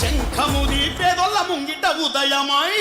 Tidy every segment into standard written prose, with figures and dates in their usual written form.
శంఖముది పేదొల్ల ముంగిట ఉదయమై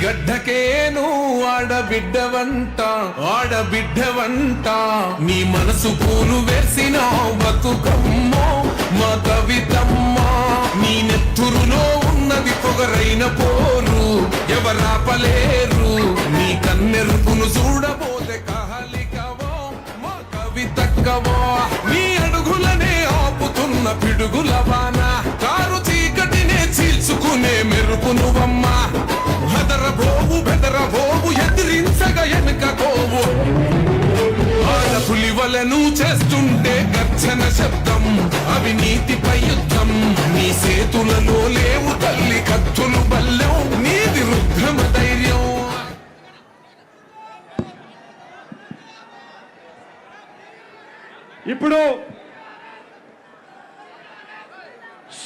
గడ్డకేను ఆడబిడ్డవంట నీ మనసు పూలు వేసిన బతుకమ్మో మా కవితమ్మా నీ నెత్తురులో ఉన్నది పొగరైన పోరు ఎవరాపలేరు నీ కన్నెరుపును చూడబోతే కహలికవో మా కవితక్కవో నీ అడుగులనే ఆపుతున్న పిడుగుల వాన కారు చీకటినే చీల్చుకునే మెరుపు నువ్వమ్మా బెదరబోవు ఎదిరించగా ఎనుకోవు ఆడపులివలను చేస్తుంటే గర్జన శబ్దం అవినీతిపై యుద్ధం నీ సేతులలో లేవు తల్లి కత్తులు బల్లెం నీది రుద్రమ ధైర్యం. ఇప్పుడు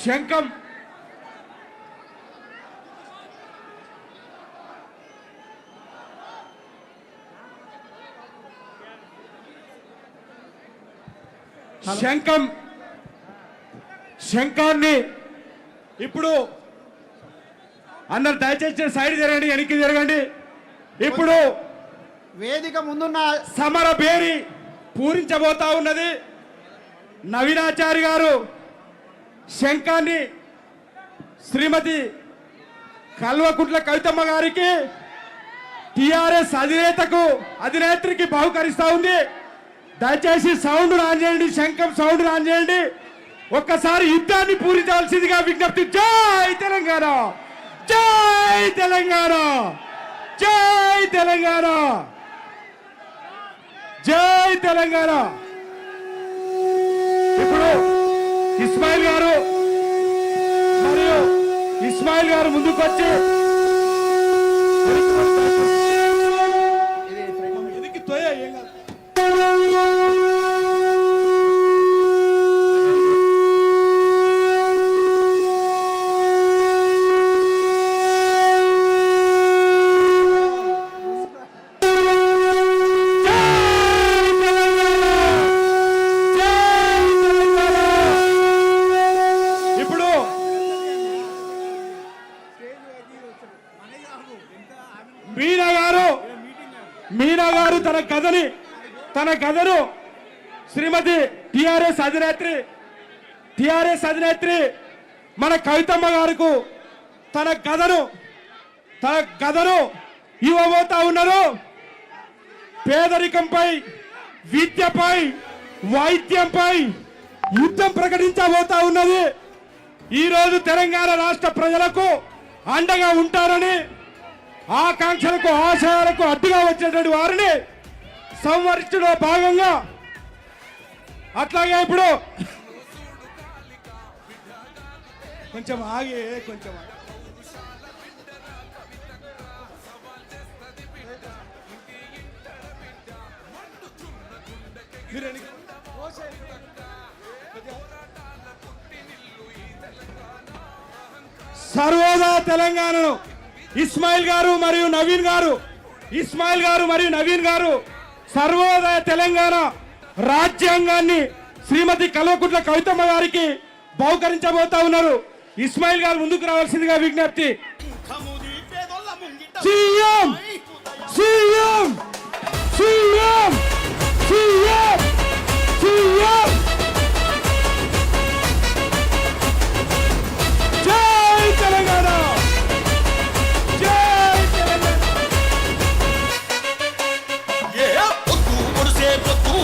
శంఖం శంఖాన్ని ఇప్పుడు అందరు దయచేసి సైడ్ జరగండి, వెనక్కి జరగండి. ఇప్పుడు వేదిక ముందున్న సమర బేరి పూరించబోతా ఉన్నది. నవీనాచారి గారు శంఖాన్ని శ్రీమతి కల్వకుంట్ల కవితమ్మ గారికి టిఆర్ఎస్ అధినేత్రికి బహుకరిస్తా ఉంది. దయచేసి సౌండ్ ఆన్ చేయండి, శంఖం సౌండ్ ఆన్ చేయండి. ఒక్కసారి యుద్ధాన్ని పూరించాల్సిందిగా విజ్ఞప్తి. జై తెలంగాణ, జై తెలంగాణ, జై తెలంగాణ, జై తెలంగాణ. ఇప్పుడు ఇస్మాయిల్ గారు ముందుకు వచ్చి మీనా గారు తన కథను శ్రీమతి టిఆర్ఎస్ అధినేత్రి మన కవితమ్మ గారికి తన కథను ఇవ్వబోతా ఉన్నారు. పేదరికంపై, విద్యపై, వైద్యంపై యుద్ధం ప్రకటించబోతా ఉన్నది. ఈరోజు తెలంగాణ రాష్ట్ర ప్రజలకు అండగా ఉంటారని, ఆకాంక్షలకు ఆశయాలకు అడ్డుగా వచ్చేటువంటి వారిని సంరక్షణలో భాగంగా అట్లాగే ఇప్పుడు కొంచెం ఆగి సర్వోదయ తెలంగాణను ఇస్మాయిల్ గారు మరియు నవీన్ గారు సర్వోదయ తెలంగాణ రాజ్యాంగాన్ని శ్రీమతి కల్వకుంట్ల కవితమ్మ గారికి బహుకరించబోతా ఉన్నారు. ఇస్మాయిల్ గారు ముందుకు రావాల్సిందిగా విజ్ఞప్తి. CM CM CM CM CM జై తెలంగాణ, జై తెలంగాణ.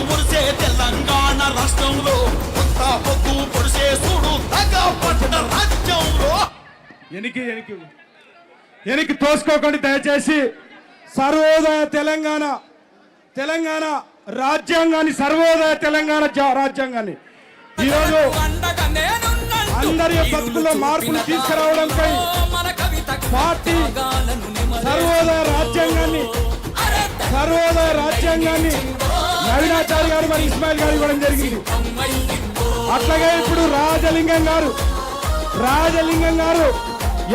పొడిసే తెలంగాణ రాష్ట్రంలో కొత్త పొద్దు పొడిసే చూడు తగ్గపడ్డ రాజ్యంలో వెనక్కి తోసుకోకండి దయచేసి. సర్వోదయ తెలంగాణ రాజ్యాంగాన్ని, సర్వోదయ తెలంగాణ రాజ్యాంగాన్ని ఈరోజు అందరి బతుకుల్లో మార్పులు తీసుకురావడంపై పార్టీ సర్వోదయ రాజ్యాంగాన్ని నవీనాచారి గారు మరి ఇస్మాయిల్ గారు ఇవ్వడం జరిగింది. అట్లాగే ఇప్పుడు రాజలింగం గారు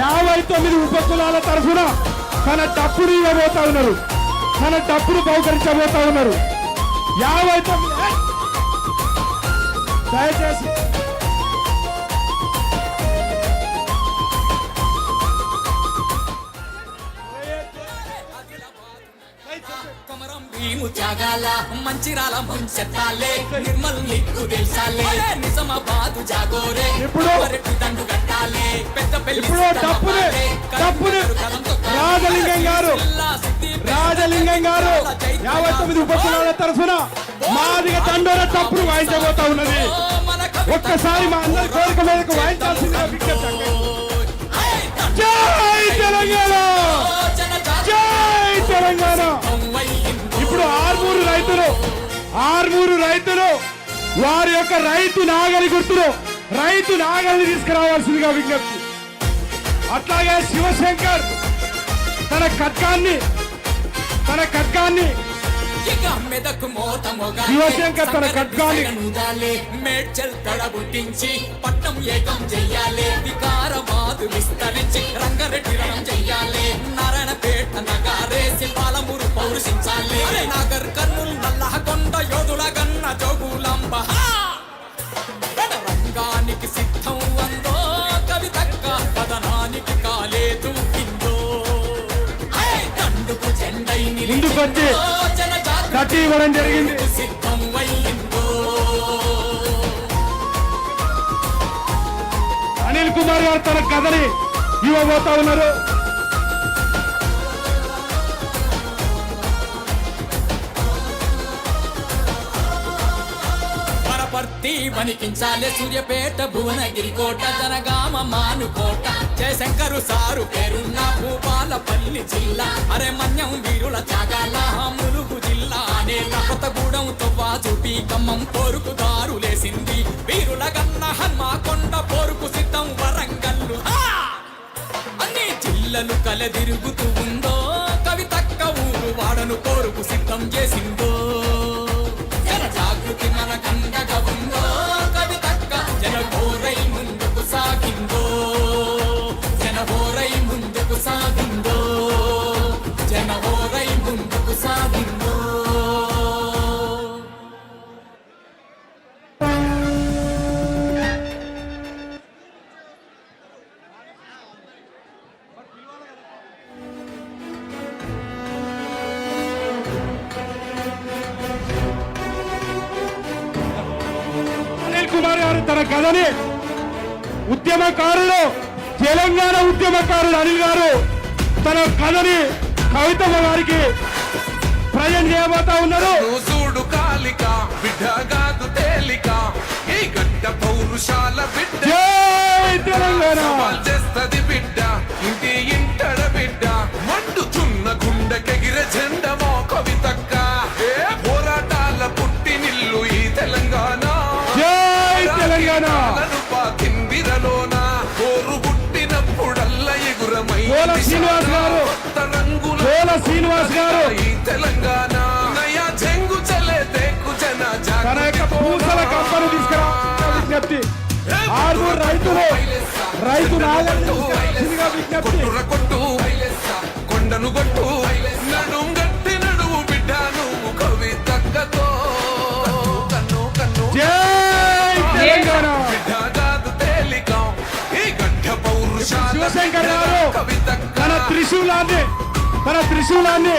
59 ఉపకులాల తరఫున తన డప్పును ఇవ్వబోతా ఉన్నారు, తన డప్పును బహుకరించబోతా ఉన్నారు. 59 దయచేసి త్యాగాల మంచిరాల ముంచెత్తాలే నిర్మల్ నీకు తెలుసాలే నిజామాబాదు జాగోరే ఇప్పుడు దండు కట్టాలే పెద్ద పెళ్లి ఇప్పుడు డప్పుని రాజలింగం గారు 59 ఉపకులాల తరఫున మాదిగ దండోర డప్పును వాయించబోతా ఉన్నది. ఒక్కసారి మా అందరి కోరిక మేరకు వాయించాల్సిందిగా విజ్ఞప్తి. జై తెలంగాణ, జై తెలంగాణ. ఇప్పుడు ఆర్మూరు రైతులు వారి యొక్క రైతు నాగలి గుర్తులు తీసుకురావాల్సిందిగా విజ్ఞప్తి. అట్లాగే శివశంకర్ తన ఖడ్గాన్ని శివశంకర్ తన ఖడ్గాన్ని మేడ్చల్ తడబుట్టించి పట్నం ఏకం చెయ్యాలి వికారమాదు విస్తరించి రంగారెడ్డి రణం చెయ్యాలి నారాయణపేట నగారేసి పాలమూరు పౌరుషించాలి నాగర్ కర్నూలు నల్లహకొండ యోధుల గన్న జోగులాంబ రంగానికి సిద్ధం అందో కవితక్క పదనానికి కాలేదు ఇందో దండుకు జెండై ముందుకొచ్చి కట్టి ఇవ్వడం జరిగింది. సిద్ధం అయ్యిందో అనిల్ కుమార్ గారు తన కథని ఇవ్వబోతా ఉన్నారు. వనపర్తి వణికించాలే సూర్యపేట భువనగిరి కోట జనగామ మానుకోట జయశంకరు సారు పేరున్న భూపాలపల్లి జిల్లా అరే మన్యం వీరుల త్యాగాల ములుగు జిల్లా నేల కొత్తగూడెం తొవ్వా చూపి ఖమ్మం పోరుకు దారులేసింది వీరుల గన్న హన్మకొండ పోరుకు సిద్ధం వరంగల్లు అన్ని జిల్లలు కలదిరుగుతూ ఉందో కవితక్క ఊరు వాడను పోరుకు సిద్ధం చేసిందో జన జాగృతి మన కండగా ఉందో కవితక్క జన హోరై ముందుకు సాగిందో జన హోరై ముందుకు సాగిందో జన హోరై ముందుకు సాగిందో అనిల్ కుమార్ గారు తన కథని తెలంగాణ ఉద్యమకారుడు అనిల్ గారు తన కథని కవితమ్మ గారికి ప్రజెంట్ చేయబోతా ఉన్నారు. చూడు కాలిక బిడ్డగాదు తేలిక ఈ గడ్డ పౌరుషాల బిడ్డ జై తెలంగాణ. సవాల్ చేస్తది బిడ్డ ఇంటి ఇంటడ బిడ్డ మండుచున్న గుండెకెగిర జెండమో కవితక్క ఏ పోరాటాల పుట్టినిల్లు ఈ తెలంగాణ జై తెలంగాణ. తిందిరలోన కోరు పుట్టినప్పుడల్ల ఎగురమై కోల శ్రీనివాస్ గారు ఈ తెలంగాణ నయా చెంగు చలే దేకు జన తన యొక్క పూసల కంపను తీసుకురావాల్సిన విజ్ఞప్తి. ఆరుగురు రైతు నాగరిగా విజ్ఞప్తి. కొట్టు కొండను కొట్టు నడుం గట్టి నడువు బిడ్డ నువ్వు కవితక్కతో కన్ను జై తెలంగాణ. బిడ్డ కాదు తేలిక ఈ గడ్డ పౌరుషాల శివశంకర్ గారు కవితక్క తన త్రిశూలాన్ని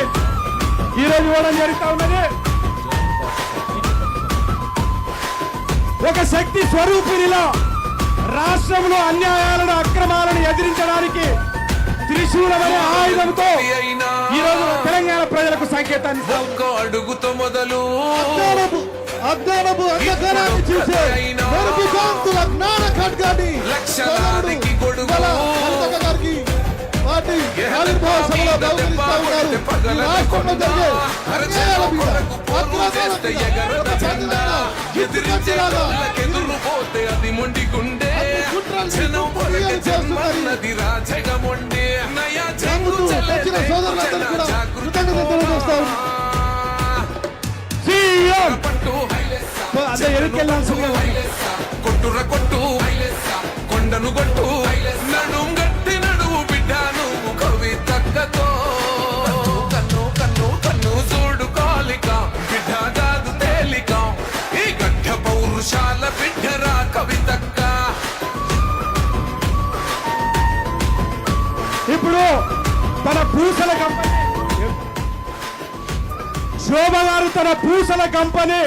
ఈరోజు ఇవ్వడం జరుగుతా ఉన్నది. ఒక శక్తి స్వరూపిణిలా రాష్ట్రంలో అన్యాయాలను అక్రమాలను ఎదిరించడానికి త్రిశూలమనే ఆయుధంతో ఈరోజు తెలంగాణ ప్రజలకు సంకేతాన్ని ఇస్తా ఉంది. ఒక్క అడుగుతో మొదలు అజ్ఞానపు అంధకారాన్ని చూసే మెరుపు కాంతుల జ్ఞాన ఖడ్గాన్ని లక్షలాదికి గొడుగు కవితక్క గారికి పార్టీ ఆవిర్భావ సభలో బహుకరిస్తా ఉన్నారు. ఈ రాష్ట్రంలో జరిగే అన్యాయాల మీద, అక్రమాల మీద ఒక ప్రతిదాన ఎత్తుగట్టేలాగా మొండి గుండె అన్ని కుట్రల్ని జనం క్లియర్ పొరగ చేస్తున్నది. జన్మన్నది రాజగముండే నయా జంగు జరుగుతూ చెల్లె వచ్చిన సోదరులందరూ కూడా జాగృతి కృతజ్ఞతలు తెలియజేస్తా ఉన్నాం. సీఎం పట్టు అదే ఎరుకెళ్ళాల్సింది కొట్టుర కొట్టు కొండను కొట్టు నడుం గట్టి నడువు బిడ్డ నువ్వు కవితక్కతో కన్ను కన్ను కన్ను చూడు కాలిక బిడ్డ కాదు తేలిక ఈ గడ్డ పౌరుషాల బిడ్డరా కవితక్క ఇప్పుడు తన పూసల కంపెనీ శోభ గారు తన పూసల కంపెనీ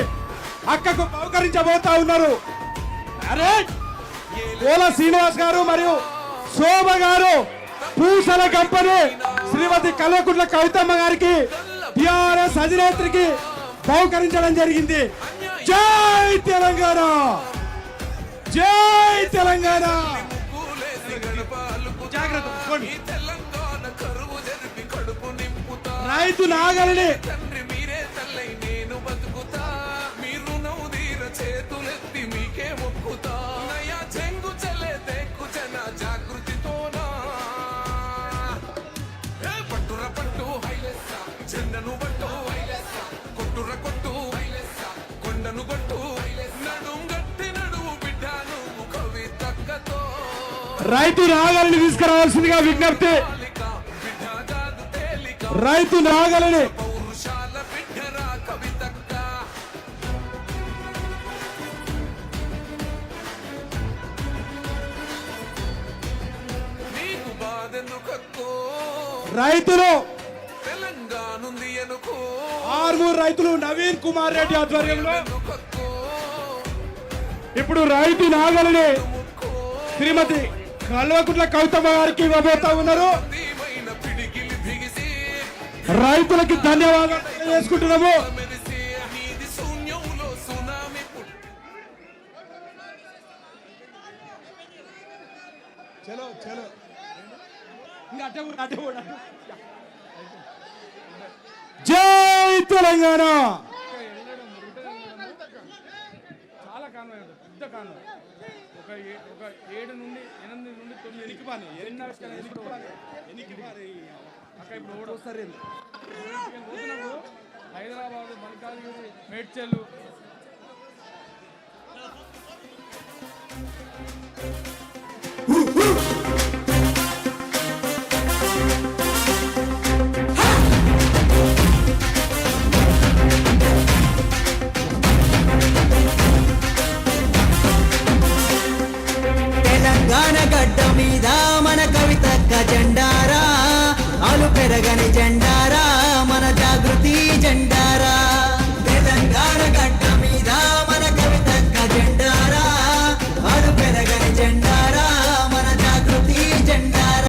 అక్కకు బహుకరించబోతా ఉన్నారు. అరే కోల శ్రీనివాస్ గారు మరియు శోభ గారు పూసల కంపెనీ శ్రీమతి కల్వకుంట్ల కవితమ్మ గారికి టిఆర్ఎస్ అధినేత్రికి బహుకరించడం జరిగింది. జై తెలంగాణ, జై తెలంగాణ. జాగ్రత్త పోండి. తెలంగాణ కరువు జరిపి కడుపు నింపుతా రైతు నాగలిని తండ్రి మీరే తల్లై నేను బతుకుతా మీరు నవ్వుదీర చేతులెత్తి మీకే మొక్కుతా నయా చెంగు చలే దేక్కు జన జాగృతితోనా ఏ పట్టుర పట్టు చెండను పట్టు కొట్టుర కొట్టు కొండను కొట్టు నడుం గట్టి నడువు బిడ్డ నువ్వు కవితక్కతో రైతు నాగలిని తీసుకురావాల్సిందిగా విజ్ఞప్తి. బిడ్డ కాదు తేలిక రైతు నాగలిని పౌరుషాల బిడ్డరా కవితక్క నీకు బాధెందుకక్కో రైతులు తెలంగాణుంది ఎనుకో ఆర్మూర్ రైతులు నవీన్ కుమార్ రెడ్డి ఆధ్వర్యంలో ఎనుకక్కో ఇప్పుడు రైతు నాగలిని శ్రీమతి కల్వకుంట్ల కవితమ్మ గారికి ఇవ్వబోతా ఉన్నారు. దీమైన పిడికిలి బిగిసి రైతులకి ధన్యవాదాలు తెలియజేసుకుంటున్నాము. మెరిసి నీది శూన్యంలో సునామీ జై తెలంగాణ. చాలా కాన్వాయ్ ఉంటుంది, పెద్ద కాన్వాయ్. ఒక 7 నుండి 8 నుండి 9 అక్క ఇప్పుడు ఓడి వస్తారు పోతున్నప్పుడు హైదరాబాద్ మల్కాజ్గిరి మేడ్చల్ తెలంగాణ గడ్డ మీద మన కవితక్క జెండారా, అలు పెరగని జెండారా, మన జాగృతి జెండా